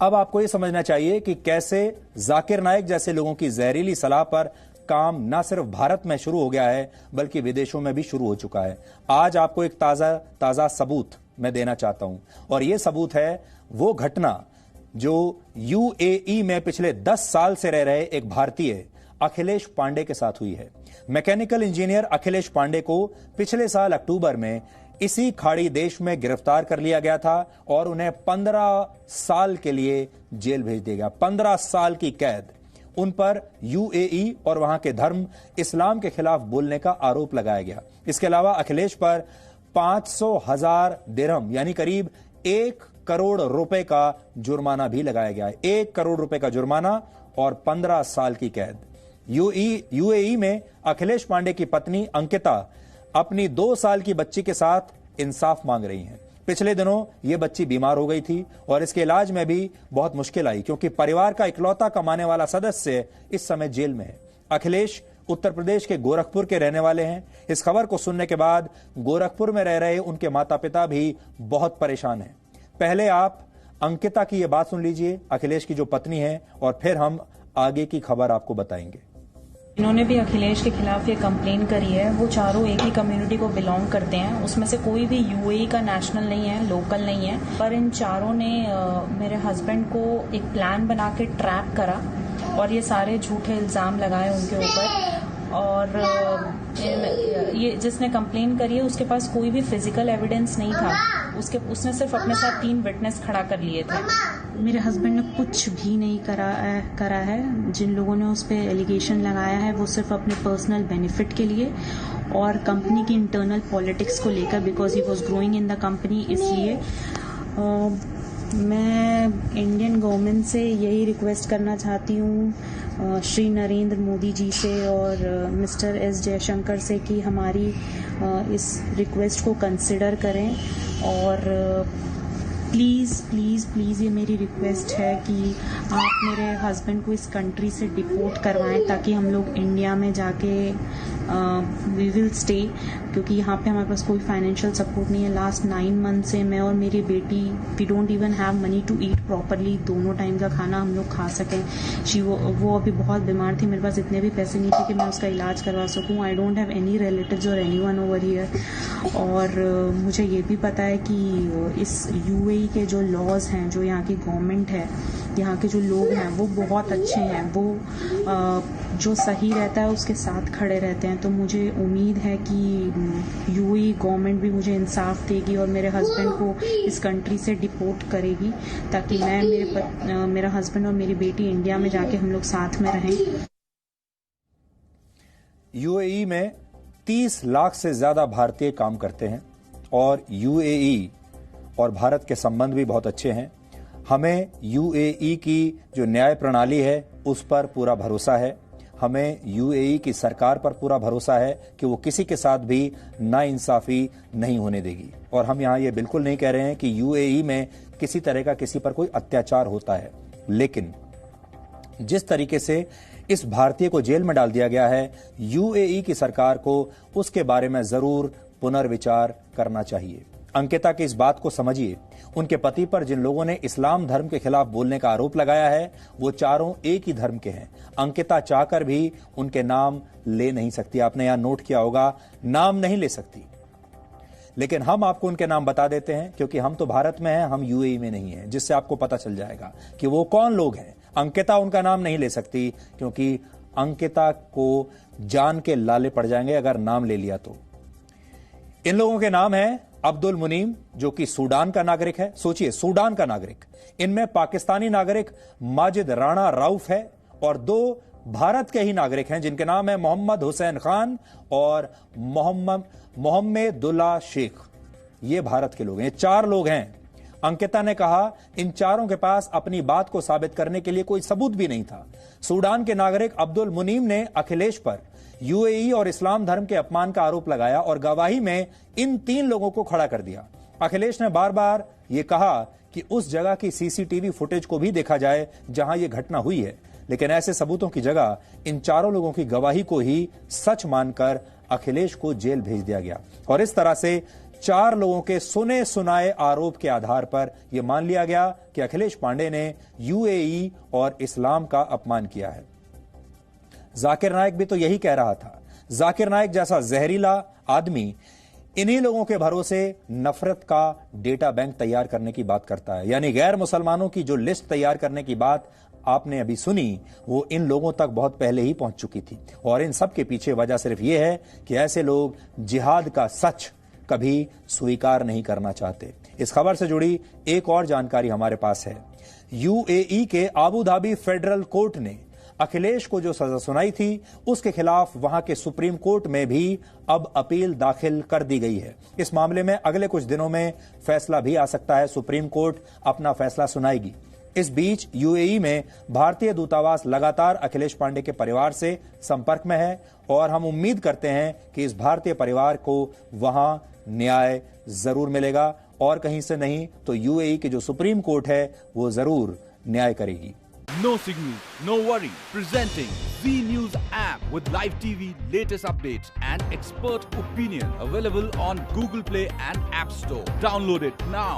अब आपको यह समझना चाहिए कि कैसे जाकिर नाइक जैसे लोगों की जहरीली सलाह पर काम न सिर्फ भारत में शुरू हो गया है बल्कि विदेशों में भी शुरू हो चुका है। आज आपको एक ताजा सबूत मैं देना चाहता हूं, और यह सबूत है वो घटना जो यूएई में पिछले 10 साल से रह रहे एक भारतीय अखिलेश पांडे के साथ हुई है। मैकेनिकल इंजीनियर अखिलेश पांडे को पिछले साल अक्टूबर में इसी खाड़ी देश में गिरफ्तार कर लिया गया था और उन्हें 15 साल के लिए जेल भेज दिया गया। 15 साल की कैद। उन पर यूएई और वहां के धर्म इस्लाम के खिलाफ बोलने का आरोप लगाया गया। इसके अलावा अखिलेश पर 500,000 दिरहम यानी करीब 1 करोड़ रुपए का जुर्माना भी लगाया गया है। 1 करोड़ रुपए का जुर्माना और 15 साल की कैद। यूएई में अखिलेश पांडे की पत्नी अंकिता अपनी 2 साल की बच्ची के साथ इंसाफ मांग रही हैं। पिछले दिनों यह बच्ची बीमार हो गई थी और इसके इलाज में भी बहुत मुश्किल आई क्योंकि परिवार का इकलौता कमाने वाला सदस्य इस समय जेल में है। अखिलेश उत्तर प्रदेश के गोरखपुर के रहने वाले हैं। इस खबर को सुनने के बाद गोरखपुर में रह रहे उनके माता पिता भी बहुत परेशान हैं। पहले आप अंकिता की यह बात सुन लीजिए, अखिलेश की जो पत्नी है, और फिर हम आगे की खबर आपको बताएंगे। इन्होंने भी अखिलेश के खिलाफ ये कंप्लेन करी है। वो चारों एक ही कम्युनिटी को बिलोंग करते हैं। उसमें से कोई भी यूएई का नेशनल नहीं है, लोकल नहीं है। पर इन चारों ने मेरे हस्बैंड को एक प्लान बना के ट्रैप करा और ये सारे झूठे इल्ज़ाम लगाए उनके ऊपर। और ये जिसने कंप्लेन करी है उसके पास कोई भी फिजिकल एविडेंस नहीं था। उसने सिर्फ अपने साथ 3 विटनेस खड़ा कर लिए थे। मेरे हस्बैंड ने कुछ भी नहीं करा है। जिन लोगों ने उस पर एलिगेशन लगाया है वो सिर्फ अपने पर्सनल बेनिफिट के लिए और कंपनी की इंटरनल पॉलिटिक्स को लेकर, because he was growing in the company. इसलिए मैं इंडियन गवर्नमेंट से यही रिक्वेस्ट करना चाहती हूँ, श्री नरेंद्र मोदी जी से और मिस्टर एस जयशंकर से, कि हमारी इस रिक्वेस्ट को कंसिडर करें। और प्लीज़ प्लीज़ प्लीज़ ये मेरी रिक्वेस्ट है कि आप मेरे हस्बैंड को इस कंट्री से डिपोर्ट करवाएं ताकि हम लोग इंडिया में जाके वी विल स्टे, क्योंकि यहाँ पे हमारे पास कोई फाइनेंशियल सपोर्ट नहीं है। लास्ट 9 मंथ से मैं और मेरी बेटी we don't even have money to eat properly. दोनों टाइम का खाना हम लोग खा सकें। वो अभी बहुत बीमार थी। मेरे पास इतने भी पैसे नहीं थे कि मैं उसका इलाज करवा सकूँ। I don't have any relatives और एनीवन ओवर हियर। और मुझे ये भी पता है कि इस यूएई के जो लॉज हैं, जो यहाँ की गवर्नमेंट है, यहाँ के जो लोग हैं वो बहुत अच्छे हैं। वो जो सही रहता है उसके साथ खड़े रहते हैं। तो मुझे उम्मीद है कि यूएई गवर्नमेंट भी मुझे इंसाफ देगी और मेरे हस्बैंड को इस कंट्री से डिपोर्ट करेगी ताकि मैं मेरा हस्बैंड और मेरी बेटी इंडिया में जाके हम लोग साथ में रहें। यूएई में 30 लाख से ज्यादा भारतीय काम करते हैं और यूएई और भारत के संबंध भी बहुत अच्छे हैं। हमें यूएई की जो न्याय प्रणाली है उस पर पूरा भरोसा है। हमें यूएई की सरकार पर पूरा भरोसा है कि वो किसी के साथ भी नाइंसाफी नहीं होने देगी। और हम यहाँ ये बिल्कुल नहीं कह रहे हैं कि यूएई में किसी तरह का किसी पर कोई अत्याचार होता है, लेकिन जिस तरीके से इस भारतीय को जेल में डाल दिया गया है, यूएई की सरकार को उसके बारे में जरूर पुनर्विचार करना चाहिए। अंकिता की इस बात को समझिए। उनके पति पर जिन लोगों ने इस्लाम धर्म के खिलाफ बोलने का आरोप लगाया है वो चारों एक ही धर्म के हैं। अंकिता चाहकर भी उनके नाम ले नहीं सकती। आपने यहां नोट किया होगा, नाम नहीं ले सकती। लेकिन हम आपको उनके नाम बता देते हैं क्योंकि हम तो भारत में हैं, हम यूएई में नहीं हैं, जिससे आपको पता चल जाएगा कि वो कौन लोग हैं। अंकिता उनका नाम नहीं ले सकती क्योंकि अंकिता को जान के लाले पड़ जाएंगे अगर नाम ले लिया तो। इन लोगों के नाम है अब्दुल मुनीम, जो कि सूडान का नागरिक है। सोचिए, सूडान का नागरिक। इनमें पाकिस्तानी नागरिक माजिद राणा राउफ है और 2 भारत के ही नागरिक हैं जिनके नाम है मोहम्मद हुसैन खान और मोहम्मदुल्ला शेख। ये भारत के लोग हैं। ये 4 लोग हैं। अंकिता ने कहा इन चारों के पास अपनी बात को साबित करने के लिए कोई सबूत भी नहीं था। सूडान के नागरिक अब्दुल मुनीम ने अखिलेश पर यूएई और इस्लाम धर्म के अपमान का आरोप लगाया और गवाही में इन 3 लोगों को खड़ा कर दिया। अखिलेश ने बार बार यह कहा कि उस जगह की सीसीटीवी फुटेज को भी देखा जाए जहां यह घटना हुई है, लेकिन ऐसे सबूतों की जगह इन चारों लोगों की गवाही को ही सच मानकर अखिलेश को जेल भेज दिया गया। और इस तरह से 4 लोगों के सुने सुनाए आरोप के आधार पर यह मान लिया गया कि अखिलेश पांडे ने यूएई और इस्लाम का अपमान किया है। जाकिर नाइक भी तो यही कह रहा था। जाकिर नाइक जैसा जहरीला आदमी इन्हीं लोगों के भरोसे नफरत का डेटा बैंक तैयार करने की बात करता है। यानी गैर मुसलमानों की जो लिस्ट तैयार करने की बात आपने अभी सुनी, वो इन लोगों तक बहुत पहले ही पहुंच चुकी थी। और इन सब के पीछे वजह सिर्फ ये है कि ऐसे लोग जिहाद का सच कभी स्वीकार नहीं करना चाहते। इस खबर से जुड़ी एक और जानकारी हमारे पास है। यूएई के आबू धाबी फेडरल कोर्ट ने अखिलेश को जो सजा सुनाई थी, उसके खिलाफ वहां के सुप्रीम कोर्ट में भी अब अपील दाखिल कर दी गई है। इस मामले में अगले कुछ दिनों में फैसला भी आ सकता है। सुप्रीम कोर्ट अपना फैसला सुनाएगी। इस बीच यूएई में भारतीय दूतावास लगातार अखिलेश पांडे के परिवार से संपर्क में है और हम उम्मीद करते हैं कि इस भारतीय परिवार को वहां न्याय जरूर मिलेगा और कहीं से नहीं तो यूएई के जो सुप्रीम कोर्ट है वो जरूर न्याय करेगी। No signal, no worry. Presenting Z News app with live TV, latest updates and expert opinion. Available on Google Play and App Store. Download it now.